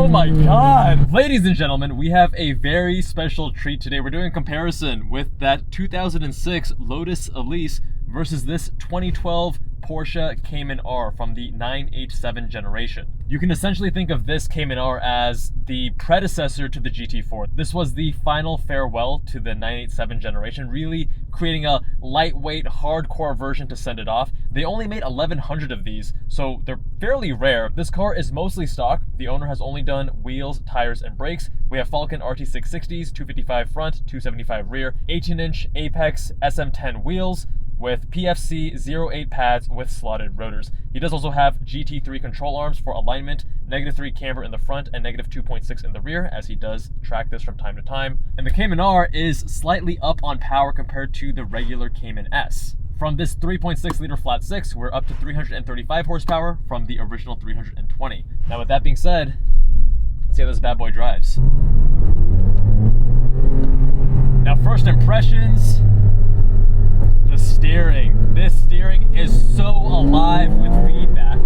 Oh my god! Ladies and gentlemen, we have a very special treat today. We're doing a comparison with that 2006 Lotus Elise versus this 2012 Porsche Cayman R from the 987 generation. You can essentially think of this Cayman R as the predecessor to the GT4. This was the final farewell to the 987 generation, really creating a lightweight, hardcore version to send it off. They only made 1,100 of these, so they're fairly rare. This car is mostly stock. The owner has only done wheels, tires, and brakes. We have Falken RT660s, 255 front, 275 rear, 18-inch Apex SM10 wheels, with PFC 08 pads with slotted rotors. He does also have GT3 control arms for alignment, -3 camber in the front and -2.6 in the rear, as he does track this from time to time. And the Cayman R is slightly up on power compared to the regular Cayman S. From this 3.6 liter flat six, we're up to 335 horsepower from the original 320. Now with that being said, let's see how this bad boy drives. Now first impressions, the steering. This steering is so alive with feedback,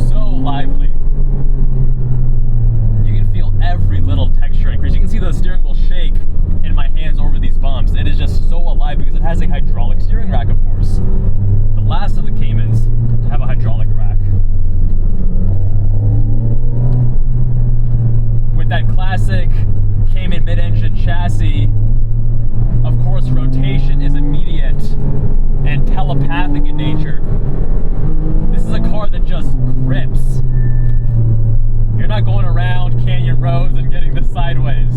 so lively. You can feel every little texture increase. You can see the steering wheel shake in my hands over these bumps. It is just so alive because it has a hydraulic steering rack, of course. The last of the Caymans to have a hydraulic rack. With that classic Cayman mid-engine chassis, of course, rotation is immediate and telepathic in nature. This is a car that just grips. You're not going around canyon roads and getting this sideways.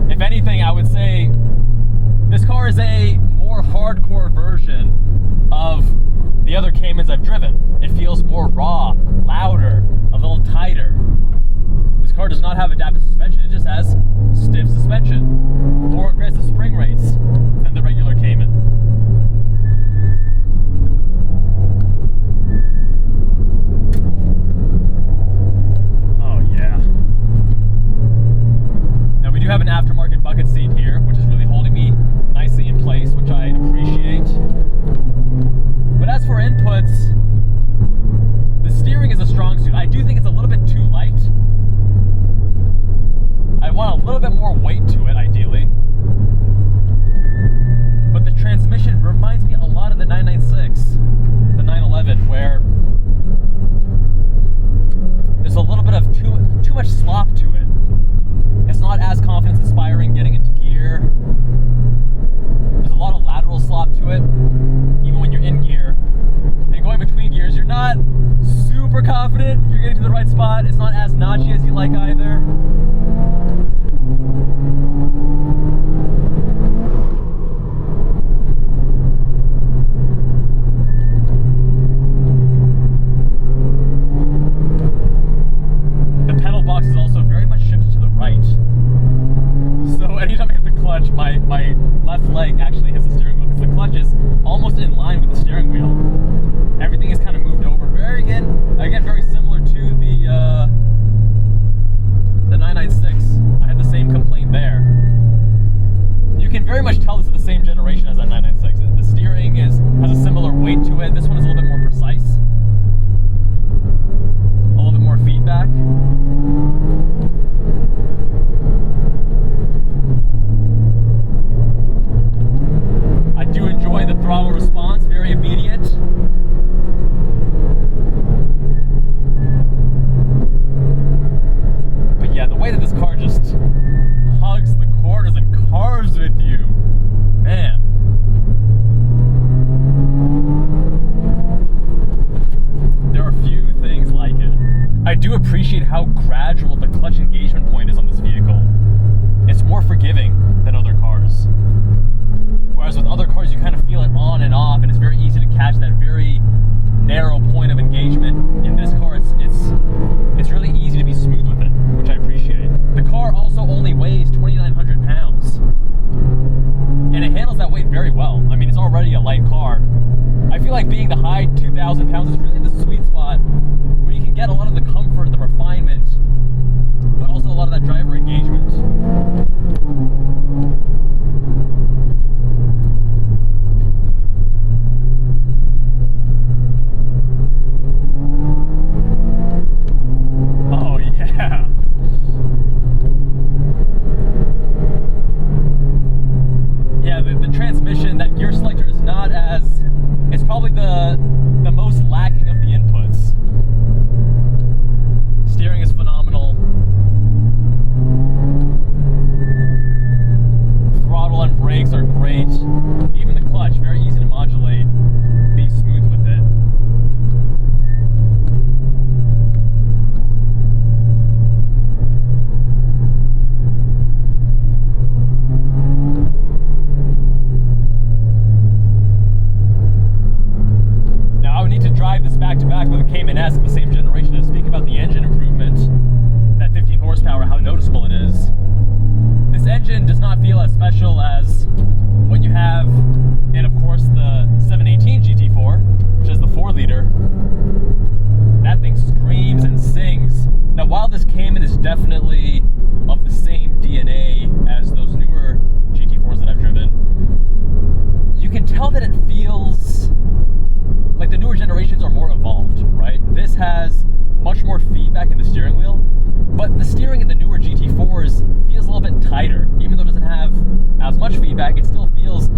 If anything, I would say this car is a more hardcore version of the other Caymans I've driven. It feels more raw, louder, a little tighter. This car does not have adaptive suspension, it just has stiff suspension, more aggressive spring rates than the regular Cayman. Oh yeah. Now we do have an aftermarket bucket seat here, which is really holding me nicely in place, which I appreciate. But as for inputs, the steering is a strong suit. I do think it's a little bit too light. I want a little bit more weight to it, ideally. But the transmission reminds me a lot of the 996, the 911, where there's a little bit of too much slop to it. It's not as confidence-inspiring getting into gear. There's a lot of lateral slop to it, even when you're in gear. And going between gears, you're not super confident you're getting to the right spot. It's not as notchy as you like either. The pedal box is also very much shifted to the right. So anytime I hit the clutch, my left leg actually hits the steering wheel because the clutch is almost in line with the steering wheel. Everything is kind of moved over. Again, very similar to the 996. I had the same complaint there. You can very much tell this is the same generation as that 996. The steering has a similar weight to it. This one is a little bit more precise. A little bit more feedback. I do enjoy the throttle response, very immediate. But yeah, the way that this car just hugs the corners and carves with you, man. There are few things like it. I do appreciate how gradual the clutch engagement point is on this vehicle. It's more forgiving than other cars. Whereas with other cars, you kind of feel it on and off, and it's very easy to catch that very narrow point of engagement. In this car, it's really easy to be smooth with it, which I appreciate. The car also only weighs 2,900 pounds, and it handles that weight very well. I mean, it's already a light car. I feel like being the high 2,000 pounds is really the sweet spot where you can get a lot of the comfort, the refinement, but also a lot of that driver engagement. GTS of the same generation to speak about the engine improvement, that 15 horsepower, how noticeable it is. This engine does not feel as special as what you have in, of course, the 718 GT4, which is the 4-liter. That thing screams and sings. Now, while this Cayman is definitely of the same DNA as those newer GT4s that I've driven, you can tell that it feels like the newer generations are more evolved, right? This has much more feedback in the steering wheel, but the steering in the newer GT4s feels a little bit tighter. Even though it doesn't have as much feedback, it still feels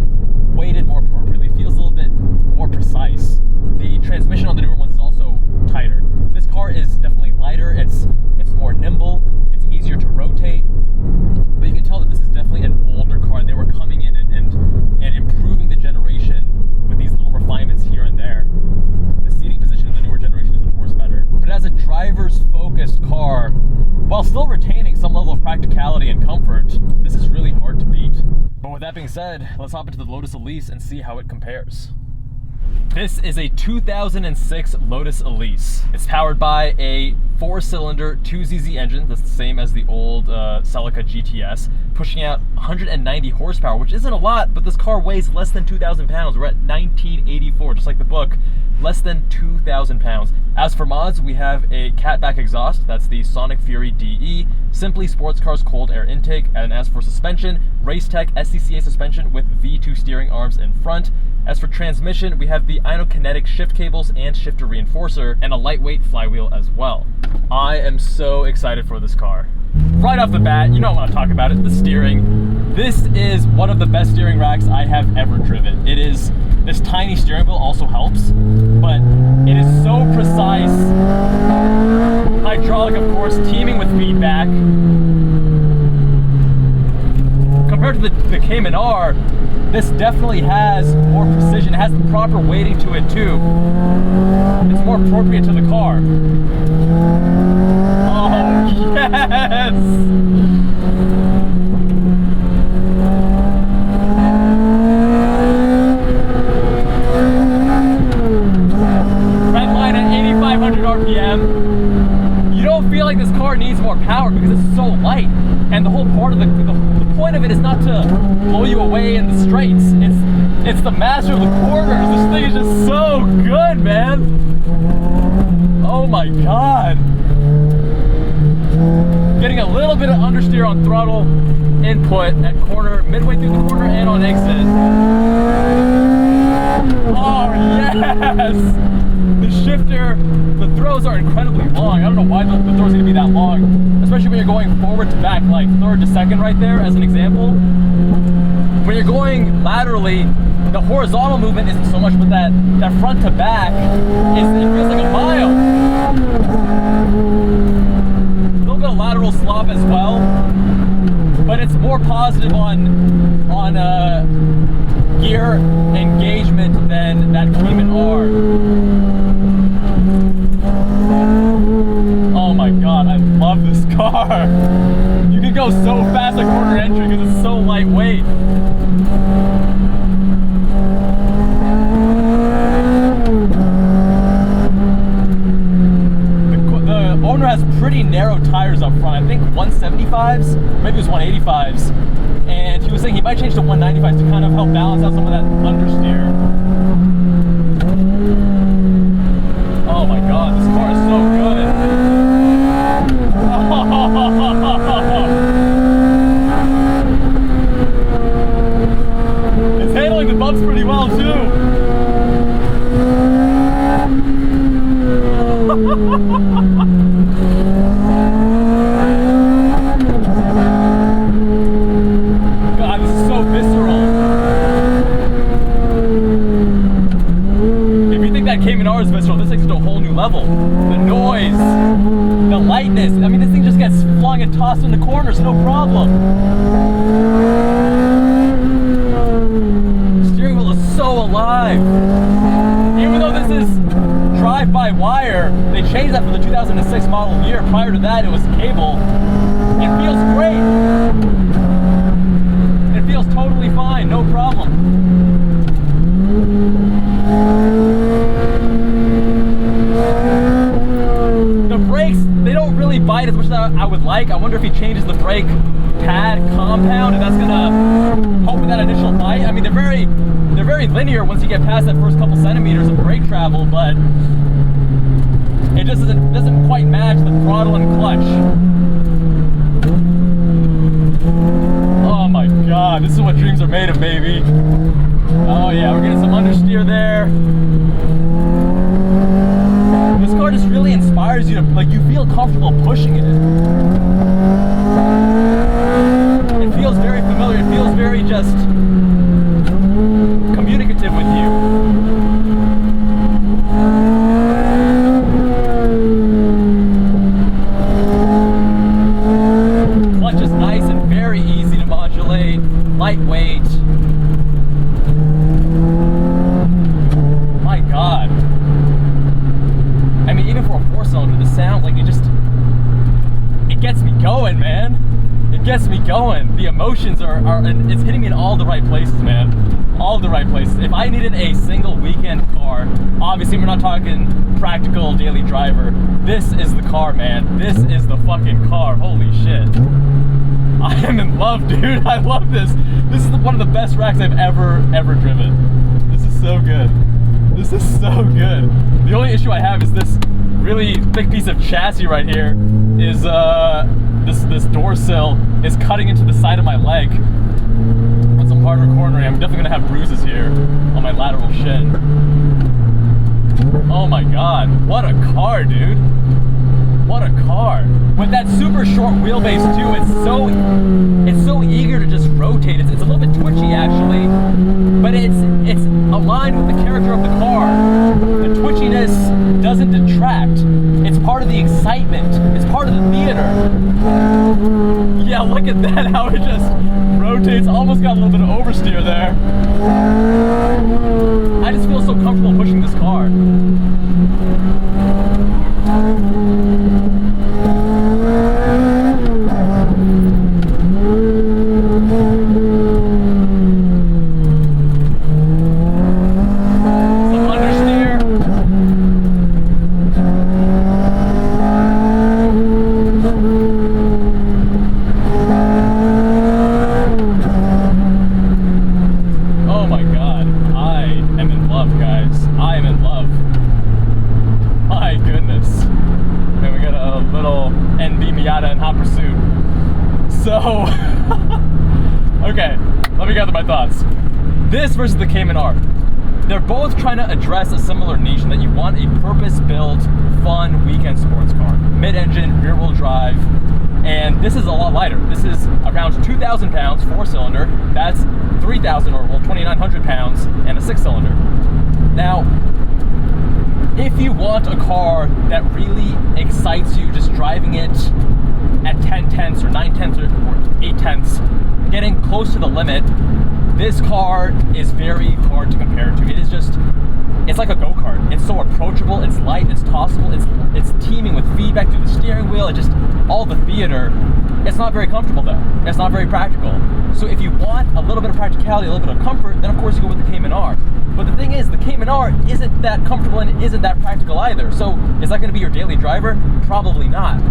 weighted more appropriately. It feels a little bit more precise. The transmission on the newer ones is also tighter. This car is definitely lighter. It's more nimble. It's easier to rotate. But you can tell that this is definitely an older car. They were coming in and improving the generation with these little refinements here and there. The seating position in the newer generation is, of course, better. But as a driver's focused car, while still retaining some level of practicality and comfort, this is really hard to beat. But with that being said, let's hop into the Lotus Elise and see how it compares. This is a 2006 Lotus Elise. It's powered by a 4-cylinder 2ZZ engine that's the same as the old Celica GTS, pushing out 190 horsepower, which isn't a lot, but this car weighs less than 2,000 pounds. We're at 1984, just like the book, less than 2,000 pounds. As for mods, we have a catback exhaust, that's the Sonic Fury DE, Simply Sports Car's cold air intake, and as for suspension, Racetech SCCA suspension with V2 steering arms in front. As for transmission, we have the Inokinetic shift cables and shifter reinforcer, and a lightweight flywheel as well. I am so excited for this car. Right off the bat, you know I want to talk about it, the steering. This is one of the best steering racks I have ever driven. It is, this tiny steering wheel also helps, but it is so precise. Hydraulic, of course, teaming with feedback. Compared to the Cayman R, this definitely has more precision. It has the proper weighting to it too. It's more appropriate to the car. Oh, yes! Red line at 8,500 RPM. You don't feel like this car needs more power because it's so light. And the whole part of the point of it is not to blow you away in the straights. It's the master of the corners. This thing is just so good, man. Oh my God. Getting a little bit of understeer on throttle input at corner, midway through the corner and on exit. Oh yes! The shifter, the throws are incredibly long. I don't know why the throws need to be that long, especially when you're going forward to back, like third to second right there as an example. When you're going laterally, the horizontal movement isn't so much, but that front to back, it feels like a mile. A little bit of lateral slop as well, but it's more positive on gear engagement than that Cayman R. Oh my God, I love this car. You can go so fast at corner entry because it's so lightweight. The owner has pretty narrow tires up front. I think 175s, maybe it was 185s. And he was saying he might change to 195s to kind of help balance out some of that understeer. Oh my God, this car is so good. It's handling the bumps pretty well too. God, this is so visceral. If you think that Cayman R is visceral, this takes it to a whole new level. The noise, the lightness. I mean, this thing just gets flung and tossed in the corners, no problem. The steering wheel is so alive. Even though this is drive-by-wire, they changed that for the 2006 model year. Prior to that, it was cable. It feels great. It feels totally fine, no problem. bite as much as I would like. I wonder if he changes the brake pad compound, and that's gonna help with that initial bite. I mean, they're very linear once you get past that first couple centimeters of brake travel, but it just doesn't quite match the throttle and clutch. Oh my god, this is what dreams are made of, baby. Oh yeah, we're getting some understeer there. This car just really inspires you to, like, you feel comfortable pushing it. It feels very familiar. It feels very just communicative with you. Clutch is nice and very easy to modulate, lightweight. My god. I mean, even for a 4-cylinder, the sound, like, it gets me going, man. It gets me going. The emotions are it's hitting me in all the right places, man. All the right places. If I needed a single weekend car, obviously we're not talking practical daily driver, this is the car, man. This is the fucking car. Holy shit. I am in love, dude. I love this. This is one of the best racks I've ever driven. This is so good. This is so good. The only issue I have is this really thick piece of chassis right here is this door sill is cutting into the side of my leg. With some harder cornering, I'm definitely gonna have bruises here on my lateral shin. Oh my god, what a car, dude. What a car. With that super short wheelbase too, it's so eager to just rotate. It's a little bit twitchy actually, but it's aligned with the character of the car. The twitchiness doesn't detract. It's part of the excitement. It's part of the theater. Yeah, look at that, how it just rotates. Almost got a little bit of oversteer there. I just feel so comfortable pushing this car. Okay, let me gather my thoughts. This versus the Cayman R. They're both trying to address a similar niche in that you want a purpose-built, fun weekend sports car. Mid-engine, rear-wheel drive, and this is a lot lighter. This is around 2,000 pounds, 4-cylinder. That's 3,000 or 2,900 pounds and a 6-cylinder. Now, if you want a car that really excites you just driving it at 10 tenths or 9 tenths or 8 tenths, getting close to the limit, this car is very hard to compare to. It is just, it's like a go-kart. It's so approachable, it's light, it's tossable, it's teeming with feedback through the steering wheel, it just, all the theater. It's not very comfortable though. It's not very practical. So if you want a little bit of practicality, a little bit of comfort, then of course you go with the Cayman R. But the thing is, the Cayman R isn't that comfortable and it isn't that practical either. So is that gonna be your daily driver? Probably not.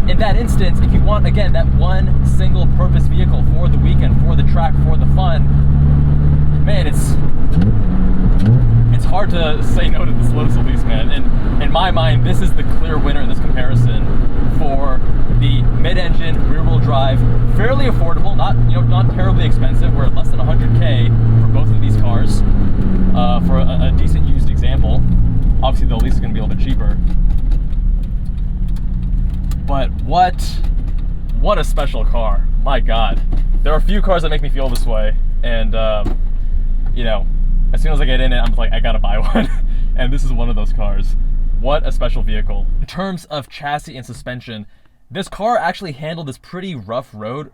In that instance, if you want, again, that one single purpose vehicle for the weekend, for the track, for the fun, man, it's hard to say no to this Lotus Elise, man. And in my mind, this is the clear winner in this comparison for the mid-engine, rear-wheel drive, fairly affordable, not terribly expensive. We're at less than 100K for both of these cars. For a decent used example, obviously the Elise is going to be a little bit cheaper. But what a special car. My God. There are a few cars that make me feel this way. And, you know, as soon as I get in it, I'm like, I gotta buy one. And this is one of those cars. What a special vehicle. In terms of chassis and suspension, this car actually handled this pretty rough road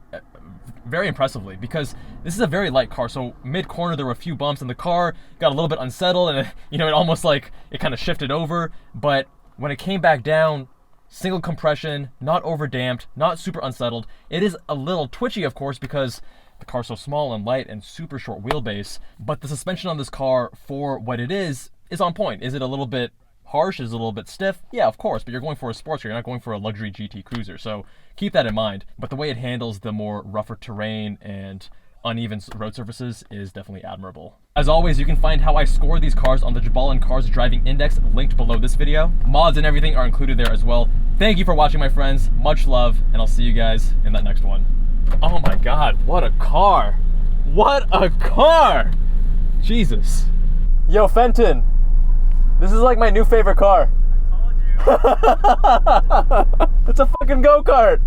very impressively, because this is a very light car. So mid-corner, there were a few bumps and the car got a little bit unsettled and, it almost like it kind of shifted over. But when it came back down, single compression, not over damped, not super unsettled. It is a little twitchy, of course, because the car's so small and light and super short wheelbase, but the suspension on this car for what it is on point. Is it a little bit harsh, is a little bit stiff. Yeah, of course, but you're going for a sports car, you're not going for a luxury GT cruiser, so keep that in mind. But the way it handles the more rougher terrain and uneven road surfaces is definitely admirable. As always, you can find how I score these cars on the Jubbal Cars Driving Index linked below this video. Mods and everything are included there as well. Thank you for watching, my friends. Much love, and I'll see you guys in that next one. Oh my God, what a car. What a car! Jesus. Yo, Fenton, this is like my new favorite car. I told you. It's a fucking go-kart.